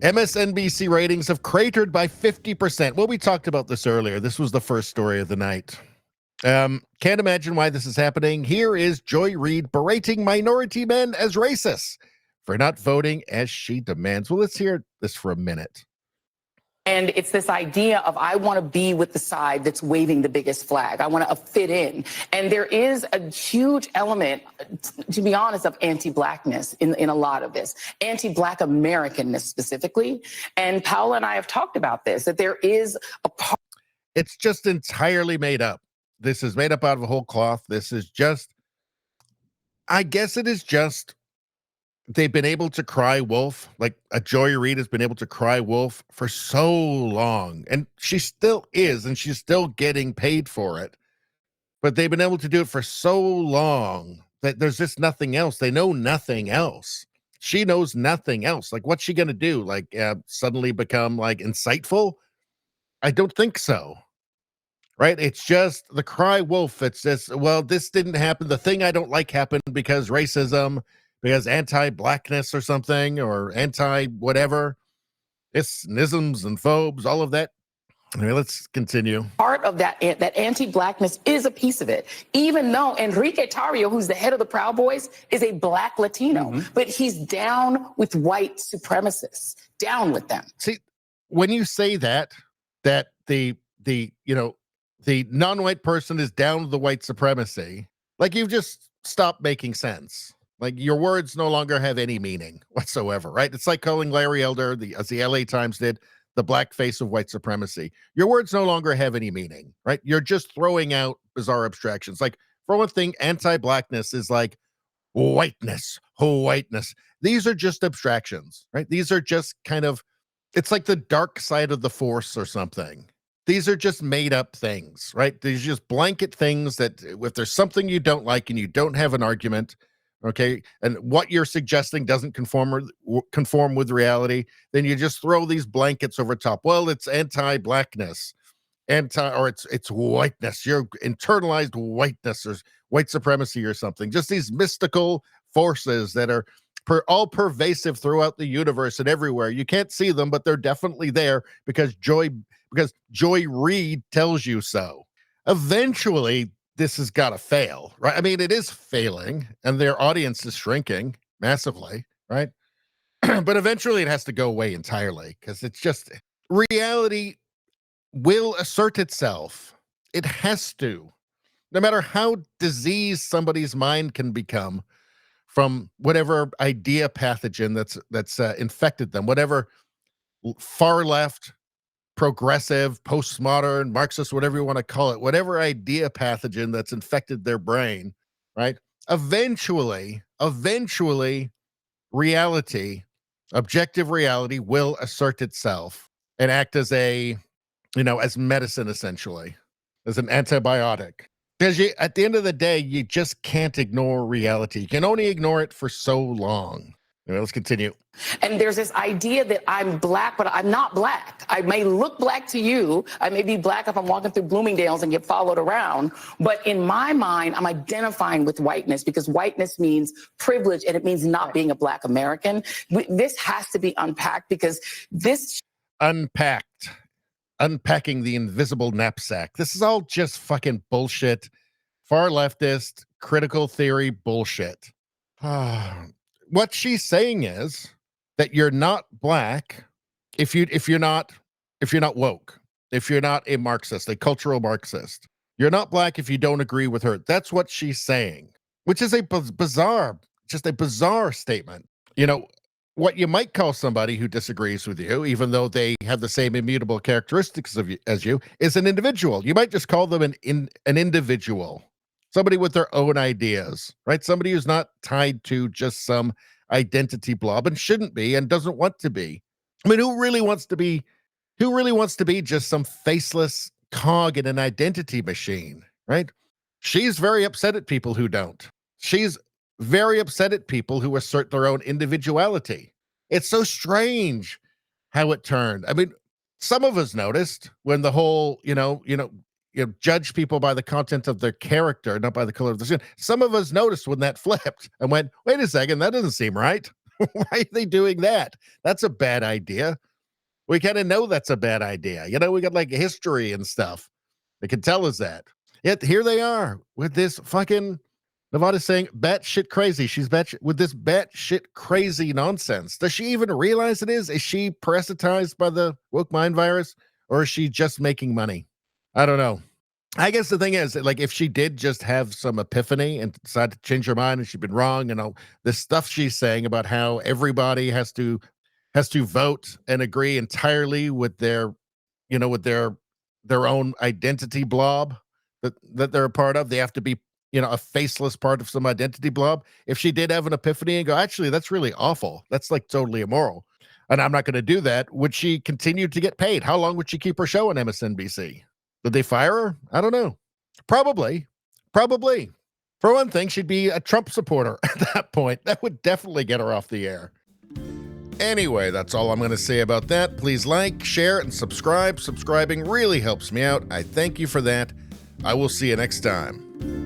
MSNBC ratings have cratered by 50%. Well, we talked about this earlier. This was the first story of the night. Can't imagine why this is happening. Here is Joy Reid berating minority men as racists for not voting as she demands. Well, let's hear this for a minute. And it's this idea of I want to be with the side that's waving the biggest flag. I want to fit in. And there is a huge element, to be honest, of anti-Blackness in a lot of this, anti-Black Americanness specifically. And Paula and I have talked about this, that there is a part. It's just entirely made up. This is made up out of a whole cloth. This is just, I guess it is just, they've been able to cry wolf, like a Joy Reid has been able to cry wolf for so long, and she still is, and she's still getting paid for it. But they've been able to do it for so long that there's just nothing else. They know nothing else. She knows nothing else. Like, what's she gonna do? Like, suddenly become like insightful? I don't think so. Right? It's just the cry wolf. It's just, well, this didn't happen. The thing I don't like happened because racism, because anti-Blackness or something, or anti-whatever. It's nisms and phobes, all of that. Anyway, let's continue. Part of that anti-Blackness is a piece of it, even though Enrique Tarrio, who's the head of the Proud Boys, is a Black Latino, but he's down with white supremacists, down with them. See, when you say that the non-white person is down with the white supremacy, like, you've just stopped making sense. Like, your words no longer have any meaning whatsoever, right? It's like calling Larry Elder, as the LA Times did, the black face of white supremacy. Your words no longer have any meaning, right? You're just throwing out bizarre abstractions. Like, for one thing, anti-Blackness is like whiteness, whiteness. These are just abstractions, right? These are just kind of, it's like the dark side of the force or something. These are just made up things, right? These are just blanket things that if there's something you don't like and you don't have an argument, okay, and what you're suggesting doesn't conform with reality, then you just throw these blankets over top. Well, it's anti-Blackness, or it's whiteness, your internalized whiteness or white supremacy or something. Just these mystical forces that are all pervasive throughout the universe and everywhere. You can't see them, but they're definitely there because Joy Reid tells you so. Eventually, this has got to fail, right? I mean, it is failing, and their audience is shrinking massively, right? But eventually it has to go away entirely, because it's just, reality will assert itself. It has to. No matter how diseased somebody's mind can become from whatever idea pathogen that's infected them, whatever far left, progressive, postmodern, Marxist, whatever you want to call it, whatever idea pathogen that's infected their brain, right? Eventually, reality, objective reality, will assert itself and act as as medicine, essentially, as an antibiotic. Because at the end of the day, you just can't ignore reality. You can only ignore it for so long. Anyway, let's continue. And there's this idea that I'm Black, but I'm not Black. I may look Black to you. I may be Black if I'm walking through Bloomingdale's and get followed around. But in my mind, I'm identifying with whiteness because whiteness means privilege and it means not being a Black American. This has to be unpacked because this... Unpacking the invisible knapsack. This is all just fucking bullshit. Far leftist, critical theory bullshit. What she's saying is that you're not Black if you're not woke, if you're not a Marxist, a cultural Marxist. You're not Black if you don't agree with her. That's what she's saying, which is a bizarre statement. What you might call somebody who disagrees with you, even though they have the same immutable characteristics as you, is an individual. You might just call them an individual. Somebody with their own ideas, right? Somebody who's not tied to just some identity blob and shouldn't be and doesn't want to be. I mean, who really wants to be just some faceless cog in an identity machine, right? She's very upset at people who don't. She's very upset at people who assert their own individuality. It's so strange how it turned. I mean, some of us noticed when the whole, judge people by the content of their character, not by the color of their skin. Some of us noticed when that flipped and went, wait a second, that doesn't seem right. Why are they doing that? That's a bad idea. We kind of know that's a bad idea. You know, we got like history and stuff that can tell us that. Yet here they are with this fucking Nevada's saying batshit crazy. She's with this batshit crazy nonsense. Does she even realize it is? Is she parasitized by the woke mind virus, or is she just making money? I don't know. I guess the thing is, like, if she did just have some epiphany and decide to change her mind and she'd been wrong, and all this stuff she's saying about how everybody has to vote and agree entirely with their, with their own identity blob that they're a part of. They have to be, a faceless part of some identity blob. If she did have an epiphany and go, actually, that's really awful. That's like totally immoral. And I'm not going to do that. Would she continue to get paid? How long would she keep her show on MSNBC? Did they fire her? I don't know. Probably. Probably. For one thing, she'd be a Trump supporter at that point. That would definitely get her off the air. Anyway, that's all I'm going to say about that. Please like, share, and subscribe. Subscribing really helps me out. I thank you for that. I will see you next time.